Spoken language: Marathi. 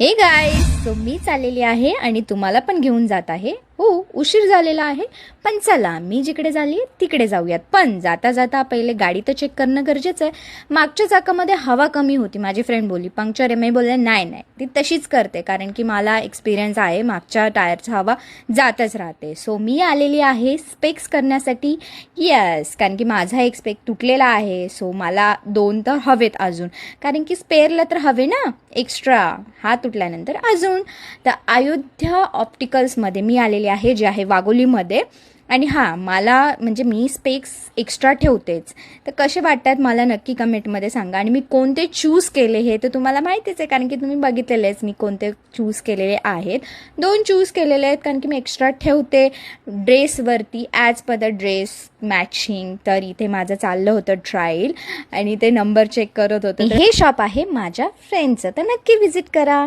हे गाईज, सो मी चाललेली आहे आणि तुम्हाला पण घेऊन जात आहे. हो, उशीर झालेला आहे, पण चला मी जिकडे झाली तिकडे जाऊयात. पण जाता जाता पहिले गाडी तर चेक करणं गरजेचं आहे. मागच्या चाकामध्ये हवा कमी होती. माझी फ्रेंड बोलली पंक्चर आहे. मी बोलले नाही नाही, ती तशीच करते, कारण की मला एक्सपिरियन्स आहे, मागच्या टायरचा हवा जातच राहते. सो मी आलेली आहे स्पेक्स करण्यासाठी. येस, कारण की माझा एक स्पेक तुटलेला आहे. सो मला 2 तर हवेत अजून, कारण की स्पेअरला तर हवे ना एक्स्ट्रा, हा तुटल्यानंतर अजून. तर अयोध्या ऑप्टिकल्समध्ये मी आलेली आहे, जे आहे वाघोलीमध्ये. आणि हां, मला म्हणजे मी स्पेक्स एक्स्ट्रा ठेवतेच. तर कसे वाटतात मला नक्की कमेंटमध्ये सांगा. आणि मी कोणते चूज केले हे तर तुम्हाला माहितीच आहे, कारण की तुम्ही बघितलेलेच मी कोणते चूज केलेले आहेत. 2 चूज केलेले आहेत, कारण की मी एक्स्ट्रा ठेवते ड्रेसवरती, as per the dress matching. तर इथे माझं चाललं होतं ट्रायल आणि ते नंबर चेक करत होतं. हे शॉप आहे माझ्या फ्रेंडचं, तर नक्की व्हिजिट करा.